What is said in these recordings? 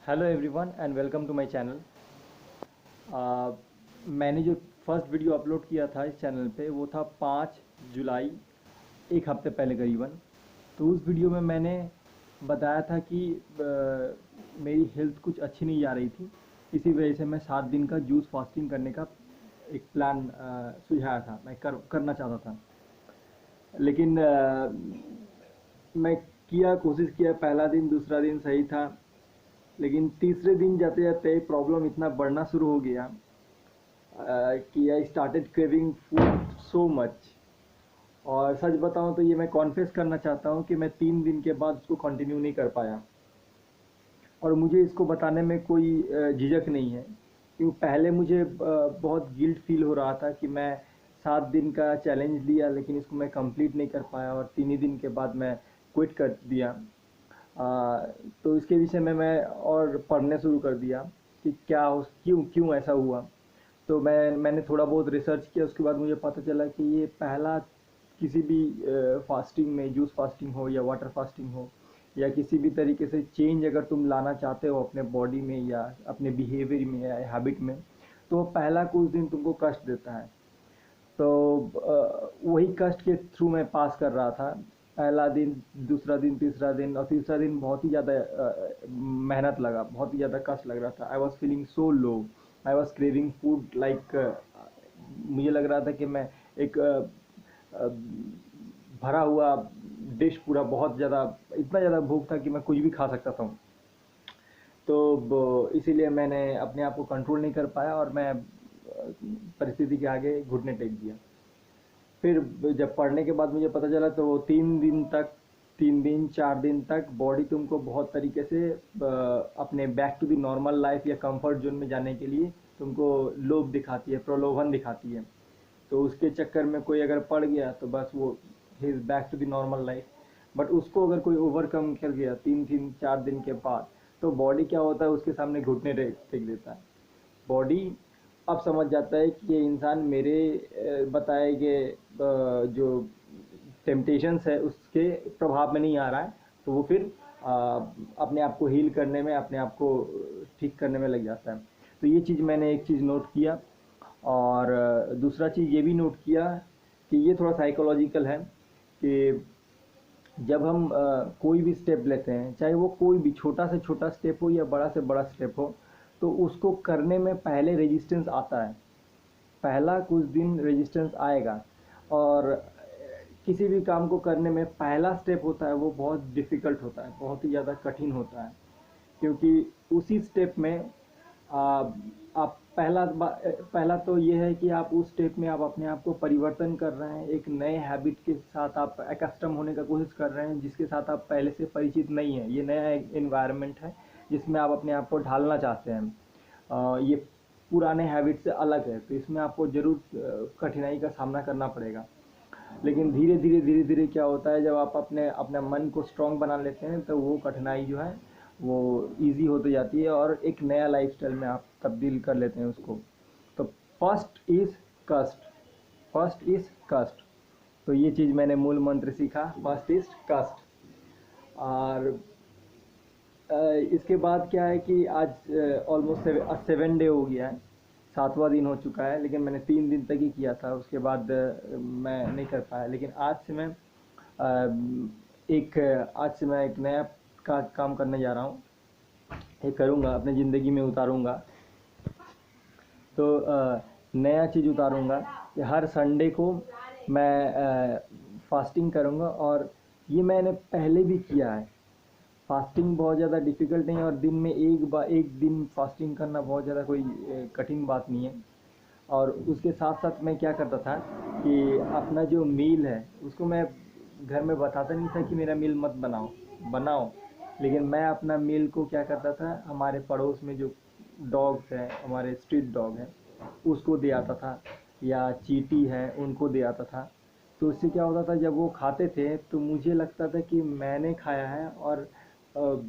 Hello everyone and welcome to my channel. मैंने जो first video upload किया था इस चैनल पे वो था 5 जुलाई, एक हफ्ते पहले करीबन। तो उस वीडियो में मैंने बताया था कि मेरी हेल्थ कुछ अच्छी नहीं जा रही थी। इसी वजह से मैं 7 दिन का जूस फास्टिंग करने का एक प्लान सुझाया था, मैं करना चाहता था। लेकिन मैं कोशिश किया। पहला दिन दूसरा दिन सही था, लेकिन तीसरे दिन जाते जाते प्रॉब्लम इतना बढ़ना शुरू हो गया कि I started craving food so much. और सच बताऊं तो ये मैं कॉन्फेस करना चाहता हूँ कि मैं 3 दिन के बाद उसको कंटिन्यू नहीं कर पाया। और मुझे इसको बताने में कोई झिझक नहीं है, क्योंकि पहले मुझे बहुत गिल्ट फील हो रहा था कि मैं 7 दिन का चैलेंज लिया लेकिन इसको मैं कंप्लीट नहीं कर पाया और 3 ही दिन के बाद मैं क्विट कर दिया। तो इसके विषय में मैं और पढ़ने शुरू कर दिया कि क्यों क्यों ऐसा हुआ। तो मैंने थोड़ा बहुत रिसर्च किया। उसके बाद मुझे पता चला कि ये पहला किसी भी फास्टिंग में, जूस फास्टिंग हो या वाटर फास्टिंग हो या किसी भी तरीके से चेंज अगर तुम लाना चाहते हो अपने बॉडी में या अपने बिहेवियर में या हैबिट में, तो पहला कुछ दिन तुमको कष्ट देता है। तो वही कष्ट के थ्रू मैं पास कर रहा था। पहला दिन, दूसरा दिन, तीसरा दिन, और तीसरा दिन बहुत ही ज़्यादा मेहनत लगा, बहुत ही ज़्यादा कष्ट लग रहा था। I was feeling so low, I was craving food like, मुझे लग रहा था कि मैं एक अ, भरा हुआ डिश, पूरा बहुत ज़्यादा, इतना ज़्यादा भूख था कि मैं कुछ भी खा सकता था। तो इसीलिए मैंने अपने आप को कंट्रोल नहीं कर पाया और मैं परिस्थिति के आगे घुटने टेक दिया। फिर जब पढ़ने के बाद मुझे पता चला तो वो 3 दिन तक, 3 दिन 4 दिन तक बॉडी तुमको बहुत तरीके से अपने back to the normal life या कंफर्ट जोन में जाने के लिए तुमको लोभ दिखाती है, प्रलोभन दिखाती है। तो उसके चक्कर में कोई अगर पड़ गया तो बस वो ही is back to the normal life. But उसको अगर कोई ओवरकम कर गया 3 4 दिन के बाद, तो बॉडी क्या होता है, उसके सामने घुटने टेक देता है। बॉडी अब समझ जाता है कि ये इंसान मेरे बताए गए जो टेम्पटेशंस है उसके प्रभाव में नहीं आ रहा है। तो वो फिर अपने आप को हील करने में, अपने आप को ठीक करने में लग जाता है। तो ये चीज़, मैंने एक चीज़ नोट किया। और दूसरा चीज़ ये भी नोट किया कि ये थोड़ा साइकोलॉजिकल है कि जब हम कोई भी स्टेप लेते हैं, चाहे वो कोई भी छोटा से छोटा स्टेप हो या बड़ा से बड़ा स्टेप हो, तो उसको करने में पहले रेजिस्टेंस आता है। पहला कुछ दिन रेजिस्टेंस आएगा। और किसी भी काम को करने में पहला स्टेप होता है वो बहुत डिफ़िकल्ट होता है, बहुत ही ज़्यादा कठिन होता है। क्योंकि उसी स्टेप में आप पहला तो ये है कि आप उस स्टेप में आप अपने आप को परिवर्तन कर रहे हैं, एक नए हैबिट के साथ आप एकस्टम होने का कोशिश कर रहे हैं जिसके साथ आप पहले से परिचित नहीं हैं। ये नया एक एनवायरनमेंट है जिसमें आप अपने आप को ढालना चाहते हैं। ये पुराने हैबिट से अलग है, तो इसमें आपको ज़रूर कठिनाई का सामना करना पड़ेगा। लेकिन धीरे धीरे क्या होता है, जब आप अपने मन को स्ट्रांग बना लेते हैं तो वो कठिनाई जो है वो इजी होती जाती है और एक नया लाइफस्टाइल में आप तब्दील कर लेते हैं उसको। तो फर्स्ट इज़ कस्ट, फर्स्ट इज़ कस्ट। तो ये चीज़ मैंने मूल मंत्र सीखा, फर्स्ट इज़ कस्ट। और इसके बाद क्या है कि आज ऑलमोस्ट 7 डे हो गया है, 7वां दिन हो चुका है। लेकिन मैंने 3 दिन तक ही किया था, उसके बाद मैं नहीं कर पाया। लेकिन आज से मैं एक नया काम करने जा रहा हूँ, ये करूँगा, अपनी ज़िंदगी में उतारूँगा। तो नया चीज़ उतारूँगा कि हर संडे को मैं फास्टिंग करूँगा। और ये मैंने पहले भी किया है। फास्टिंग बहुत ज़्यादा डिफ़िकल्ट नहीं है और दिन में एक दिन फास्टिंग करना बहुत ज़्यादा कोई कठिन बात नहीं है। और उसके साथ साथ मैं क्या करता था कि अपना जो मील है उसको मैं घर में बताता नहीं था कि मेरा मील मत बनाओ, बनाओ। लेकिन मैं अपना मील को क्या करता था, हमारे पड़ोस में जो डॉग्स हैं, हमारे स्ट्रीट डॉग हैं, उसको दे आता था, या चींटी है उनको दे आता था। तो उससे क्या होता था, जब वो खाते थे तो मुझे लगता था कि मैंने खाया है। और अ,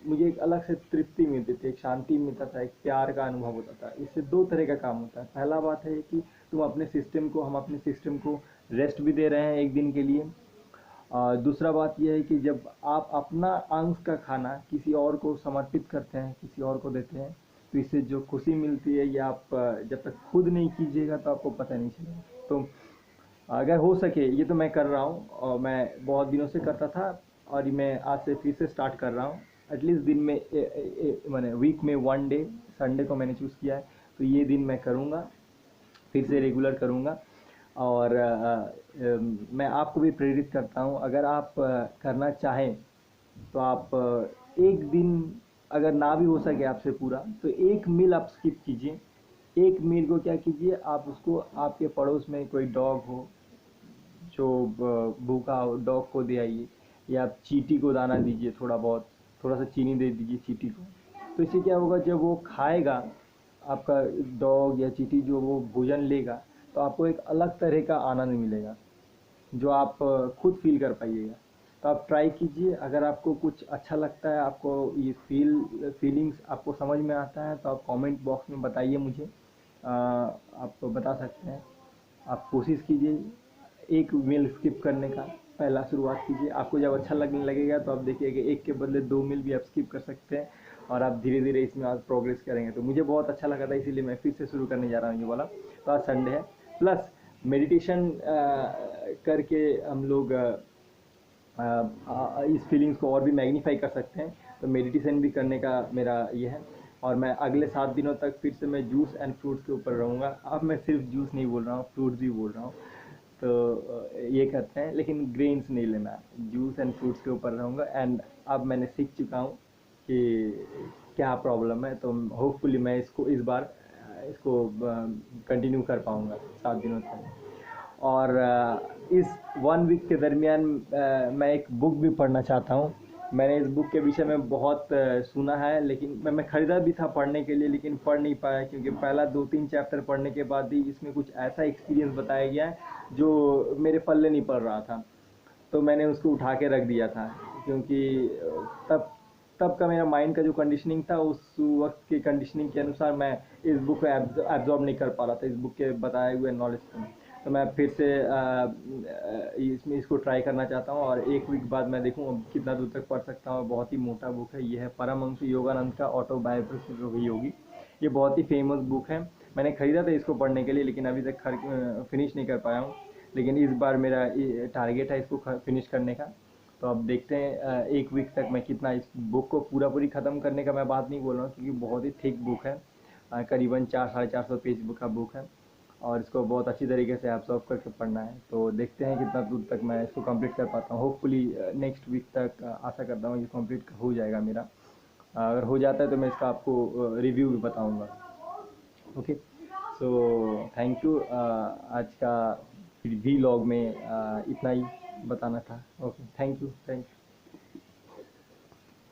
मुझे एक अलग से तृप्ति मिलती थी, एक शांति मिलता था, एक प्यार का अनुभव होता था। इससे दो तरह का काम होता है। पहला बात है कि हम अपने सिस्टम को रेस्ट भी दे रहे हैं एक दिन के लिए। दूसरा बात यह है कि जब आप अपना अंश का खाना किसी और को समर्पित करते हैं, किसी और को देते हैं, तो इससे जो खुशी मिलती है ये आप जब तक खुद नहीं कीजिएगा तो आपको पता नहीं चलेगा। तो अगर हो सके, ये तो मैं कर रहा हूँ और मैं बहुत दिनों से करता था, और ये मैं आज से फिर से स्टार्ट कर रहा हूँ। एटलीस्ट दिन में मैंने वीक में 1 डे, संडे को मैंने चूज़ किया है, तो ये दिन मैं करूँगा, फिर से रेगुलर करूँगा। और मैं आपको भी प्रेरित करता हूँ, अगर आप करना चाहें तो आप एक दिन, अगर ना भी हो सके आपसे पूरा, तो एक मील आप स्किप कीजिए। एक मील को क्या कीजिए, आप उसको आपके पड़ोस में कोई डॉग हो जो भूखा हो, डॉग को दे आइए, या आप चींटी को दाना दीजिए, थोड़ा बहुत, थोड़ा सा चीनी दे दीजिए चींटी को। तो इससे क्या होगा, जब वो खाएगा, आपका डॉग या चींटी जो वो भोजन लेगा, तो आपको एक अलग तरह का आनंद मिलेगा जो आप खुद फील कर पाइएगा। तो आप ट्राई कीजिए, अगर आपको कुछ अच्छा लगता है, आपको ये फीलिंग्स आपको समझ में आता है, तो आप कमेंट बॉक्स में बताइए मुझे। आप बता सकते हैं। आप कोशिश कीजिए एक मील स्किप करने का, पहला शुरुआत कीजिए। आपको जब अच्छा लगने लगेगा तो आप देखिए कि एक के बदले 2 मील भी आप स्किप कर सकते हैं, और आप धीरे धीरे इसमें आज प्रोग्रेस करेंगे। तो मुझे बहुत अच्छा लगा था, इसीलिए मैं फिर से शुरू करने जा रहा हूँ ये वाला। तो आज संडे है, प्लस मेडिटेशन करके हम लोग इस फीलिंग्स को और भी मैग्नीफाई कर सकते हैं। तो मेडिटेशन भी करने का मेरा ये है। और मैं अगले 7 दिनों तक फिर से मैं जूस एंड फ्रूट्स के ऊपर रहूँगा। अब मैं सिर्फ जूस नहीं बोल रहा हूँ, फ्रूट्स भी बोल रहा हूँ। तो ये करते हैं, लेकिन ग्रेन्स नहीं लेना है, जूस एंड फ्रूट्स के ऊपर रहूँगा। एंड अब मैंने सीख चुका हूँ कि क्या प्रॉब्लम है, तो होपफुली मैं इसको इस बार इसको कंटिन्यू कर पाऊँगा 7 दिनों तक। और इस 1 वीक के दरमियान मैं एक बुक भी पढ़ना चाहता हूँ। मैंने इस बुक के विषय में बहुत सुना है, लेकिन मैं ख़रीदा भी था पढ़ने के लिए, लेकिन पढ़ नहीं पाया, क्योंकि पहला 2-3 चैप्टर पढ़ने के बाद ही इसमें कुछ ऐसा एक्सपीरियंस बताया गया है जो मेरे पल्ले नहीं पड़ रहा था। तो मैंने उसको उठा के रख दिया था, क्योंकि तब तब का मेरा माइंड का जो कंडीशनिंग था, उस वक्त की कंडीशनिंग के अनुसार मैं इस बुक को एब्जॉर्ब नहीं कर पा रहा था, इस बुक के बताए हुए नॉलेज को। तो मैं फिर से इसमें इसको ट्राई करना चाहता हूँ, और एक वीक बाद मैं देखूँ कितना दूर तक पढ़ सकता हूँ। बहुत ही मोटा बुक है, ये है परमहंस योगानंद का ऑटोबायोग्राफी योगी। ये बहुत ही फेमस बुक है। मैंने ख़रीदा था इसको पढ़ने के लिए, लेकिन अभी तक फिनिश नहीं कर पाया हूँ। लेकिन इस बार मेरा टारगेट है इसको फिनिश करने का। तो अब देखते हैं एक वीक तक मैं कितना इस बुक को पूरी ख़त्म करने का मैं बात नहीं बोल रहा हूँ, क्योंकि बहुत ही थिक बुक है। करीबन 400-450 पेज का बुक है, और इसको बहुत अच्छी तरीके से एब्जॉर्ब करके पढ़ना है। तो देखते हैं कितना दूर तक मैं इसको कंप्लीट कर पाता हूँ। होपफुली नेक्स्ट वीक तक आशा करता हूँ ये कंप्लीट हो जाएगा मेरा। अगर हो जाता है तो मैं इसका आपको रिव्यू भी बताऊँगा। Okay, so thank you. आज का वीलॉग में इतना ही बताना था। Okay, thank you.